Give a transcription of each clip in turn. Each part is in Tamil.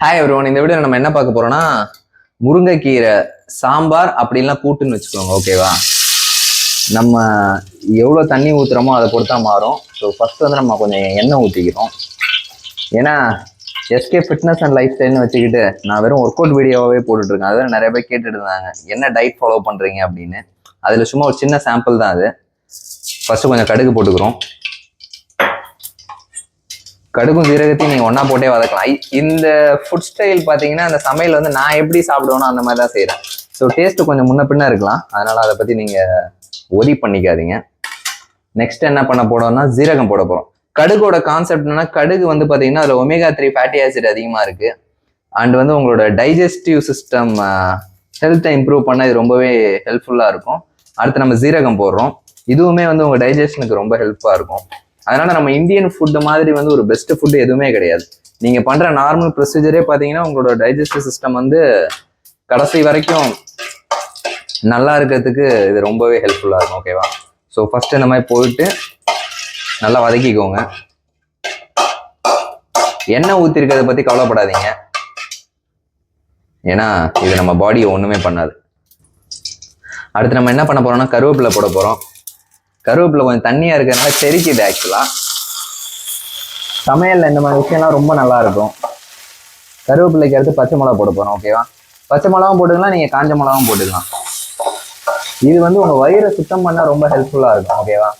ஹாய் எவ்ரிவன், இந்த வீடியோ நம்ம என்ன பார்க்க போறோம்னா முருங்கைக்கீரை சாம்பார் அப்படின்லாம் கூட்டுன்னு வச்சுக்கோங்க. ஓகேவா? நம்ம எவ்வளோ தண்ணி ஊற்றுறோமோ அதை பொறுத்தா மாறும். ஸோ ஃபர்ஸ்ட் வந்து நம்ம கொஞ்சம் எண்ணெய் ஊற்றிக்கிறோம். ஏன்னா எஸ்கே ஃபிட்னஸ் அண்ட் லைஃப் ஸ்டைல்னு வச்சுக்கிட்டு நான் வெறும் ஒர்க் அவுட் வீடியோவே போட்டுட்ருக்கேன். அதில் நிறைய பேர் கேட்டுட்டு இருந்தாங்க என்ன டயட் ஃபாலோ பண்ணுறீங்க அப்படின்னு. அதில் சும்மா ஒரு சின்ன சாம்பிள் தான் அது. ஃபர்ஸ்ட் கொஞ்சம் கடுகு போட்டுக்கிறோம். கடுகும் சீரகத்தையும் நீங்கள் ஒன்றா போட்டே வதக்கலாம். இந்த ஃபுட் ஸ்டைல் பார்த்தீங்கன்னா அந்த சமையல் வந்து நான் எப்படி சாப்பிடுவேனோ அந்த மாதிரி தான் செய்கிறேன். ஸோ டேஸ்ட்டு கொஞ்சம் முன்ன பின்ன இருக்கலாம், அதனால் அதை பற்றி நீங்கள் ஒரி பண்ணிக்காதீங்க. நெக்ஸ்ட் என்ன பண்ண போறோம்னா ஜீரகம் போட போகிறோம். கடுகோட கான்செப்ட் என்னன்னா, கடுகு வந்து பார்த்தீங்கன்னா அதில் ஒமேகா 3 ஃபேட்டி ஆசிட் அதிகமாக இருக்குது. அண்ட் வந்து உங்களோட டைஜஸ்டிவ் சிஸ்டம் ஹெல்த்தை இம்ப்ரூவ் பண்ண இது ரொம்பவே ஹெல்ப்ஃபுல்லாக இருக்கும். அடுத்து நம்ம ஜீரகம் போடுறோம். இதுவுமே வந்து உங்கள் டைஜஷனுக்கு ரொம்ப ஹெல்ப்பாக இருக்கும். அதனால நம்ம இந்தியன் ஃபுட்டு மாதிரி வந்து ஒரு பெஸ்ட் ஃபுட்டு எதுவுமே கிடையாது. நீங்க பண்ற நார்மல் ப்ரொசீஜரே பாத்தீங்கன்னா உங்களோட டைஜஸ்டிவ் சிஸ்டம் வந்து கடைசி வரைக்கும் நல்லா இருக்கிறதுக்கு இது ரொம்பவே ஹெல்ப்ஃபுல்லா இருக்கும். ஓகேவா? ஸோ ஃபர்ஸ்ட் இந்த மாதிரி போயிட்டு நல்லா வதக்கிக்கோங்க. எண்ணெய் ஊற்றிருக்கிறத பத்தி கவலைப்படாதீங்க, ஏன்னா இது நம்ம பாடியை ஒண்ணுமே பண்ணாது. அடுத்து நம்ம என்ன பண்ண போறோம்னா கருவேப்பிலை போட போறோம். கருவேப்பிலை கொஞ்சம் தண்ணியா இருக்கிறதுனால செரிக்குது. ஆக்சுவலா சமையல்ல இந்த மாதிரி விஷயம்லாம் ரொம்ப நல்லா இருக்கும். கருவேப்பிலைக்கு அடுத்து பச்சை மிளகா போட போறோம். ஓகேவா? பச்சை மிளகாவும் போட்டுக்கலாம், நீங்க காஞ்ச மிளகாவும் போட்டுக்கலாம். இது வந்து உங்க வயிறை சுத்தம் பண்ண ரொம்ப ஹெல்ப்ஃபுல்லா இருக்கும். ஓகேவா?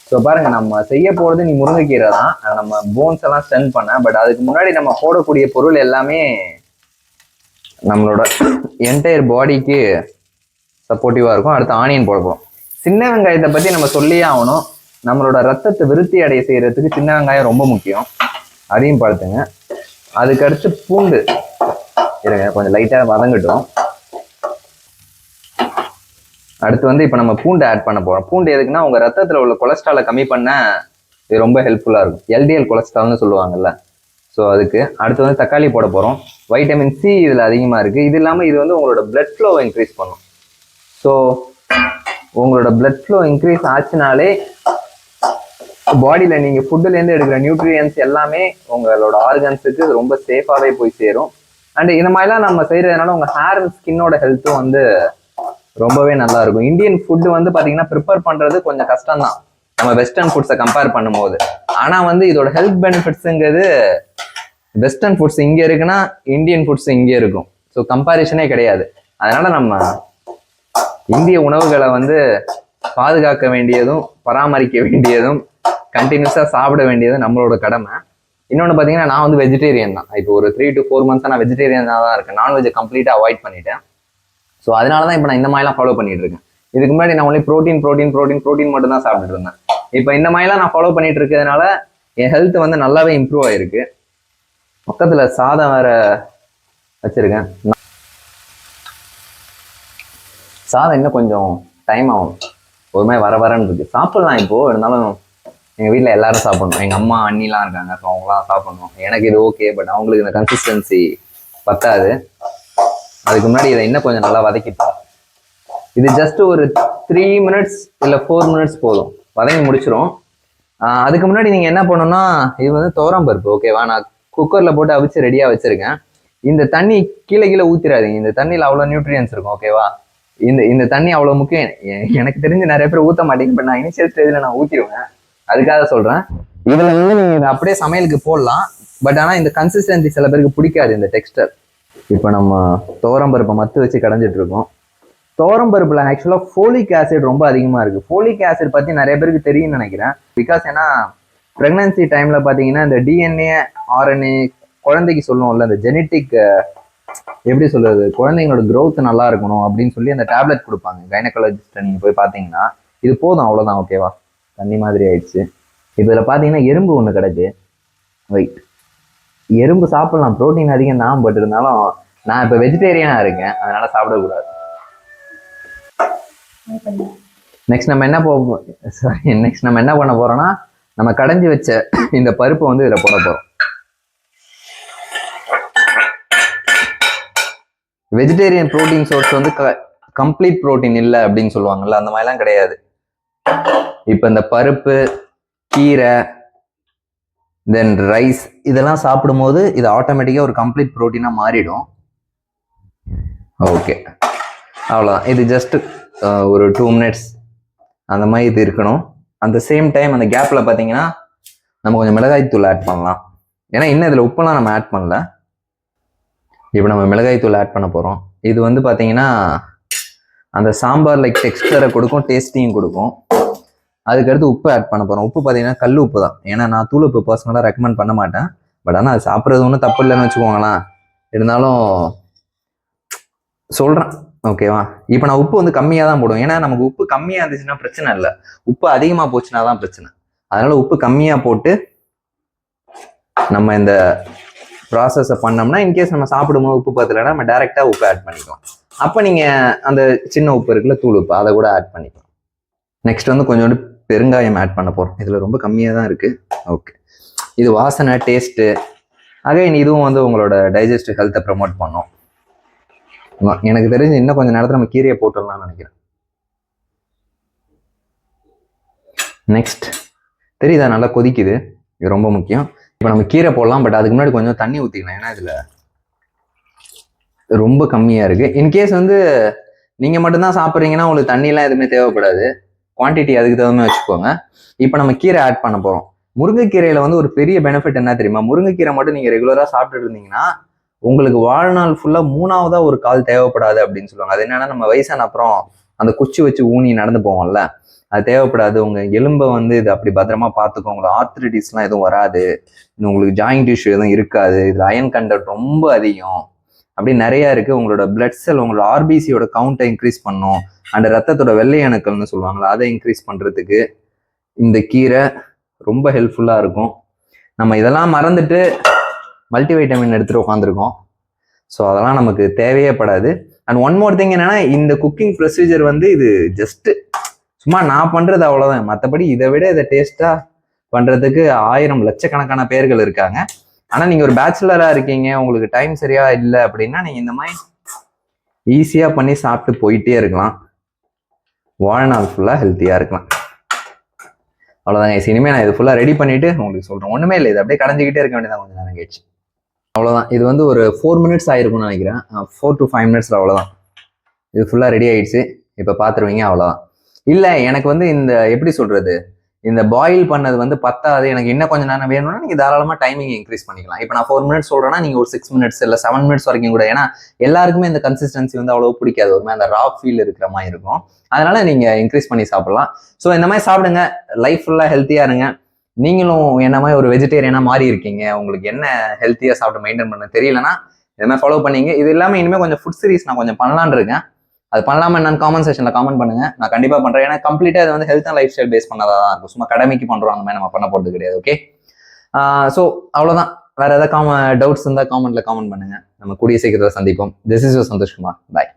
ஸோ பாருங்க, நம்ம செய்ய போறது நீ முருங்கைக்கீரை தான். நம்ம போன்ஸ் எல்லாம் ஸ்ட்ரென்த் பண்ண, பட் அதுக்கு முன்னாடி நம்ம போடக்கூடிய பொருள் எல்லாமே நம்மளோட என்டையர் பாடிக்கு சப்போர்ட்டிவா இருக்கும். அடுத்து ஆனியன் போட போறோம். சின்ன வெங்காயத்தை பத்தி நம்ம சொல்லியே ஆகணும். நம்மளோட ரத்தத்தை விருத்தி அடைய செய்யறதுக்கு சின்ன வெங்காயம் ரொம்ப முக்கியம், அதையும் பார்த்துங்க. அதுக்கடுத்து பூண்டு இருங்க, கொஞ்சம் லைட்டா வதங்கட்டும். அடுத்து வந்து இப்ப நம்ம பூண்டு ஆட் பண்ண போறோம். பூண்டு எதுக்குன்னா உங்க ரத்தத்துல உள்ள கொலஸ்ட்ராலை கம்மி பண்ண இது ரொம்ப ஹெல்ப்ஃபுல்லா இருக்கும். எல்டிஎல் கொலஸ்ட்ரால்னு சொல்லுவாங்கல்ல, ஸோ அதுக்கு. அடுத்து வந்து தக்காளி போட போறோம். வைட்டமின் சி இதுல அதிகமா இருக்கு. இது இல்லாம இது வந்து உங்களோட பிளட் ஃப்ளோவை இன்க்ரீஸ் பண்ணும். ஸோ உங்களோட பிளட் ஃப்ளோ இன்க்ரீஸ் ஆச்சுனாலே பாடியில நீங்க ஃபுட்டுலேருந்து எடுக்கிற நியூட்ரியன்ஸ் எல்லாமே உங்களோட ஆர்கன்ஸுக்கு ரொம்ப சேஃபாவே போய் சேரும். அண்ட் இந்த மாதிரிலாம் நம்ம செய்யறதுனால உங்க ஹேர் அண்ட் ஸ்கின்னோட ஹெல்த்தும் வந்து ரொம்பவே நல்லா இருக்கும். இந்தியன் ஃபுட்டு வந்து பாத்தீங்கன்னா ப்ரிப்பேர் பண்றது கொஞ்சம் கஷ்டம் தான் நம்ம வெஸ்டர்ன் ஃபுட்ஸை கம்பேர் பண்ணும்போது. ஆனா வந்து இதோட ஹெல்த் பெனிஃபிட்ஸுங்கிறது வெஸ்டர்ன் ஃபுட்ஸ் இங்க இருக்குன்னா இந்தியன் ஃபுட்ஸ் இங்கே இருக்கும். ஸோ கம்பேரிஷனே கிடையாது. அதனால நம்ம இந்திய உணவுகளை வந்து பாதுகாக்க வேண்டியதும் பராமரிக்க வேண்டியதும் கண்டினியூஸா சாப்பிட வேண்டியதும் நம்மளோட கடமை. இன்னொன்று பார்த்தீங்கன்னா, நான் வந்து வெஜிடேரியன் தான். இப்போ ஒரு 3 to 4 months நான் வெஜிடேரியனாக தான் இருக்கேன். நான்வெஜ் கம்ப்ளீட்டாக அவாய்ட் பண்ணிட்டேன். ஸோ அதனால தான் இப்போ நான் இந்த மாதிரிலாம் ஃபாலோ பண்ணிட்டு இருக்கேன். இதுக்கு முன்னாடி நான் ஒன்லி ப்ரோட்டீன் மட்டும் தான் சாப்பிட்டுட்டு இருந்தேன். இப்போ இந்த மாதிரிலாம் நான் ஃபாலோ பண்ணிட்டு இருக்கிறதுனால என் ஹெல்த் வந்து நல்லாவே இம்ப்ரூவ் ஆயிருக்கு. பக்கத்தில் சாதம் வேற வச்சிருக்கேன். சாதம் இன்னும் கொஞ்சம் டைம் ஆகும், ஒரு மாதிரி வரன்னு இருக்கு. சாப்பிடலாம் இப்போ, இருந்தாலும் எங்கள் வீட்டில் எல்லாரும் சாப்பிடணும். எங்கள் அம்மா அண்ணிலாம் இருக்காங்க, ஸோ அவங்களாம் சாப்பிடணும். எனக்கு இது ஓகே, பட் அவங்களுக்கு இந்த கன்சிஸ்டன்சி பத்தாது. அதுக்கு முன்னாடி இதை இன்னும் கொஞ்சம் நல்லா வதக்கிட்டோம். இது ஜஸ்ட் ஒரு 3 minutes இல்லை 4 minutes போதும், வதங்கி முடிச்சிடும். அதுக்கு முன்னாடி நீங்கள் என்ன பண்ணணும்னா, இது வந்து துவரம் பருப்பு. ஓகேவா? நான் குக்கரில் போட்டு அவிச்சு ரெடியாக வச்சுருக்கேன். இந்த தண்ணி கீழே ஊற்றிடாதீங்க. இந்த தண்ணியில் அவ்வளோ நியூட்ரியன்ஸ் இருக்கும். ஓகேவா? இந்த தண்ணி அவ்வளோ முக்கியம். எனக்கு தெரிஞ்சு நிறைய பேர் ஊற்ற மாட்டேங்க, பட் நான் இனிஷியல் ஸ்டேஜில் நான் ஊற்றிடுவேன். அதுக்காக சொல்கிறேன். இதில் வந்து நீங்கள் அப்படியே சமையலுக்கு போடலாம், பட் ஆனால் இந்த கன்சிஸ்டன்சி சில பேருக்கு பிடிக்காது, இந்த டெக்ஸ்டர். இப்போ நம்ம துவரம் பருப்பை மத்து வச்சு கடைஞ்சிட்டு இருக்கோம். துவரம் பருப்பில் ஆக்சுவலாக ஃபோலிக் ஆசிட் ரொம்ப அதிகமாக இருக்குது. ஃபோலிக் ஆசிட் பற்றி நிறைய பேருக்கு தெரியும்னு நினைக்கிறேன். பிகாஸ் ஏன்னா ப்ரெக்னன்சி டைமில் பார்த்தீங்கன்னா இந்த டிஎன்ஏ ஆர்என்ஏ குழந்தைக்கு சொல்லுவோம்ல, இந்த ஜெனட்டிக் எப்படி சொல்றது, குழந்தைங்களோட க்ரோத் நல்லா இருக்கணும் அப்படின்னு சொல்லி அந்த டேப்லெட் கொடுப்பாங்க கைனகாலஜிஸ்ட். நீங்க போய் பார்த்தீங்கன்னா இது போதும், அவ்வளோதான். ஓகேவா? தண்ணி மாதிரி ஆயிடுச்சு. இப்போ இதில் பார்த்தீங்கன்னா எறும்பு ஒன்று கிடக்கு. வெயிட், எறும்பு சாப்பிடலாம், ப்ரோட்டீன் அதிகம் தான், பட் இருந்தாலும் நான் இப்போ வெஜிடேரியனாக இருக்கேன், அதனால சாப்பிடக்கூடாது. நெக்ஸ்ட் நம்ம என்ன பண்ண போறோம்னா, நம்ம கடைஞ்சி வச்ச இந்த பருப்பை வந்து இதில் போட போறோம். வெஜிடேரியன் ப்ரோட்டீன் சோர்ஸ் வந்து கம்ப்ளீட் ப்ரோட்டீன் இல்லை அப்படின்னு சொல்லுவாங்கல்ல, அந்த மாதிரிலாம் கிடையாது. இப்போ இந்த பருப்பு, கீரை, தென் ரைஸ், இதெல்லாம் சாப்பிடும்போது இது ஆட்டோமேட்டிக்காக ஒரு கம்ப்ளீட் ப்ரோட்டீனாக மாறிடும். ஓகே, அவ்வளோதான். இது ஜஸ்ட்டு ஒரு 2 மினிட்ஸ் அந்த மாதிரி இது இருக்கணும். அந்த சேம் டைம் அந்த கேப்பில் பார்த்தீங்கன்னா நம்ம கொஞ்சம் மிளகாய் தூள் ஆட் பண்ணலாம். ஏன்னா இன்னும் இதில் உப்பெல்லாம் நம்ம ஆட் பண்ணல. இப்போ நம்ம மிளகாய் தூள் ஆட் பண்ண போகிறோம். இது வந்து பார்த்தீங்கன்னா அந்த சாம்பார் லைக் டெக்ஸ்டரை கொடுக்கும், டேஸ்டியும் கொடுக்கும். அதுக்கடுத்து உப்பு ஆட் பண்ண போகிறோம். உப்பு பார்த்தீங்கன்னா கல் உப்பு தான். ஏன்னா நான் தூள் உப்பு பர்சனலாக ரெக்கமெண்ட் பண்ண மாட்டேன். பட் ஆனால் அது சாப்பிட்றது ஒன்றும் தப்பு இல்லைன்னு வச்சுக்கோங்களேன். இருந்தாலும் சொல்கிறேன், ஓகேவா? இப்போ நான் உப்பு வந்து கம்மியாக தான் போடுவேன். ஏன்னா நமக்கு உப்பு கம்மியாக இருந்துச்சுன்னா பிரச்சனை இல்லை, உப்பு அதிகமாக போச்சுன்னா தான் பிரச்சனை. அதனால உப்பு கம்மியாக போட்டு நம்ம இந்த ப்ராசஸை பண்ணோம்னா இன்கேஸ் நம்ம சாப்பிடும்போது உப்பு பத்தலைன்னா நம்ம டைரெக்டாக உப்பு ஆட் பண்ணிக்கலாம். அப்போ நீங்கள் அந்த சின்ன உப்பு இருக்குல்ல, தூள் உப்பு, அதை கூட ஆட் பண்ணிக்கலாம். நெக்ஸ்ட் வந்து கொஞ்சோண்டு பெருங்காயம் ஆட் பண்ண போகிறோம். இதில் ரொம்ப கம்மியாக தான் இருக்குது. ஓகே, இது வாசனை, டேஸ்ட்டு, அகைன் இதுவும் வந்து உங்களோட டைஜஸ்டிவ் ஹெல்த்தை ப்ரமோட் பண்ணும். எனக்கு தெரிஞ்சு இன்னும் கொஞ்சம் நேரத்தில் நம்ம கீரையை போட்டுடலாம்னு நினைக்கிறேன். நெக்ஸ்ட் தெரியுதா, நல்லா கொதிக்குது. இது ரொம்ப முக்கியம். இப்போ நம்ம கீரை போடலாம், பட் அதுக்கு முன்னாடி கொஞ்சம் தண்ணி ஊற்றிக்கலாம். ஏன்னா இதில் ரொம்ப கம்மியாக இருக்குது. இன்கேஸ் வந்து நீங்கள் மட்டும்தான் சாப்பிட்றீங்கன்னா உங்களுக்கு தண்ணியெலாம் எதுவுமே தேவைப்படாது. குவான்டிட்டி அதுக்கு தகுந்த மாதிரி வச்சுக்கோங்க. இப்போ நம்ம கீரை ஆட் பண்ண போகிறோம். முருங்கைக்கீரையில் வந்து ஒரு பெரிய பெனிஃபிட் என்ன தெரியுமா? முருங்கைக்கீரை மட்டும் நீங்கள் ரெகுலராக சாப்பிட்டுட்டு இருந்தீங்கன்னா உங்களுக்கு வாழ்நாள் ஃபுல்லாக 3ஆவதா ஒரு கால் தேவைப்படாது அப்படின்னு சொல்லுவாங்க. அது என்னன்னா, நம்ம வயசான அப்புறம் அந்த குச்சி வச்சு ஊனி நடந்து போவோம்ல, அது தேவைப்படாது. உங்க எலும்பை வந்து இது அப்படி பத்திரமா பார்த்துக்கோ. உங்களுக்கு ஆர்த்ரிட்டிஸ்லாம் எதுவும் வராது, உங்களுக்கு ஜாயிண்ட் இஷ்யூ எதுவும் இருக்காது. இதுல அயன் கண்டென்ட் ரொம்ப அதிகம், அப்படி நிறைய இருக்கு. உங்களோட பிளட் செல், உங்களோட ஆர்பிசியோட கவுண்டை இன்க்ரீஸ் பண்ணும். அண்ட் ரத்தத்தோட வெள்ளை அணுக்கள்னு சொல்லுவாங்களா, அதை இன்க்ரீஸ் பண்றதுக்கு இந்த கீரை ரொம்ப ஹெல்ப்ஃபுல்லா இருக்கும். நம்ம இதெல்லாம் மறந்துட்டு மல்டிவைட்டமின் எடுத்துட்டு உட்காந்துருக்கோம். ஸோ அதெல்லாம் நமக்கு தேவையே படாது. அண்ட் ஒன் மோர் திங் என்னன்னா, இந்த குக்கிங் ப்ரொசீஜர் வந்து இது ஜஸ்ட் சும்மா நான் பண்றது அவ்வளோதான். மற்றபடி இதை விட இதை டேஸ்டா பண்றதுக்கு 1000 லட்சக்கணக்கான பேர்கள் இருக்காங்க. ஆனா நீங்க ஒரு பேச்சுலரா இருக்கீங்க, உங்களுக்கு டைம் சரியா இல்லை அப்படின்னா நீங்க இந்த மாதிரி ஈஸியா பண்ணி சாப்பிட்டு போயிட்டே இருக்கலாம். வாழ்நாள் ஃபுல்லா ஹெல்த்தியா இருக்கலாம். அவ்வளோதாங்க. இனிமேல் நான் இது ஃபுல்லாக ரெடி பண்ணிட்டு உங்களுக்கு சொல்றேன். ஒண்ணுமே இல்லை, இது அப்படியே கடைஞ்சிக்கிட்டே இருக்க வேண்டியதான் கொஞ்சம் நேரம் கழிச்சு. அவ்வளோதான். இது வந்து ஒரு 4 மினிட்ஸ் ஆயிருக்கும்னு நினைக்கிறேன். 4 to 5 மினிட்ஸ்ல அவ்வளோதான். இது ஃபுல்லாக ரெடி ஆயிடுச்சு. இப்போ பார்த்துருவீங்க. அவ்வளோதான். இல்லை எனக்கு வந்து இந்த எப்படி சொல்றது, இந்த பாயில் பண்ணது வந்து பத்தாது, எனக்கு இன்னும் கொஞ்சம் நேரம் வேணும்னா நீங்கள் தாராளமாக டைமிங் இன்க்ரீஸ் பண்ணிக்கலாம். இப்போ நான் 4 மினிட்ஸ் சொல்கிறேன்னா நீங்கள் ஒரு 6 மினிட்ஸ் இல்லை 7 மினிட்ஸ் வரைக்கும் கூட. ஏன்னா எல்லாருக்குமே இந்த கன்சிஸ்டன்சி வந்து அவ்வளோ பிடிக்காது, ஒரு மாதிரி அந்த ரா ஃபீல் இருக்கிற மாதிரி இருக்கும். அதனால நீங்கள் இன்க்ரீஸ் பண்ணி சாப்பிடலாம். ஸோ இந்த மாதிரி சாப்பிடுங்க, லைஃப் ஃபுல்லாக ஹெல்த்தியாக இருங்க. நீங்களும் என்ன மாதிரி ஒரு வெஜிடேரியனா மாறி இருக்கீங்க, உங்களுக்கு என்ன ஹெல்த்தியா சாப்பிட்டு மெயின்டைன் பண்ண தெரியலன்னா இது மாதிரி ஃபாலோ பண்ணீங்க. இது இல்லாமல் இனிமேல் கொஞ்சம் ஃபுட் சீரிஸ் நான் கொஞ்சம் பண்ணலான்னு இருக்கேன். அது பண்ணலாமா என்னன்னு காமெண்ட் செக்ஷன்ல காமெண்ட் பண்ணுங்க, நான் கண்டிப்பா பண்றேன். ஏன்னா கம்ப்ளீட்டா இது வந்து health and lifestyle base பண்ணதா தான் இருக்கும். சும்மா கடமைக்கு பண்றோம் அந்த மாதிரி நம்ம பண்ண போறது கிடையாது. ஓகே, ஸோ அவ்வளவுதான். வேற ஏதாவது டவுட்ஸ் இருந்தால் காமெண்ட்ல காமெண்ட் பண்ணுங்க. நம்ம கூடிய சீக்கிரத்தில் சந்திப்போம். This is your Santhosh Kumar. Bye.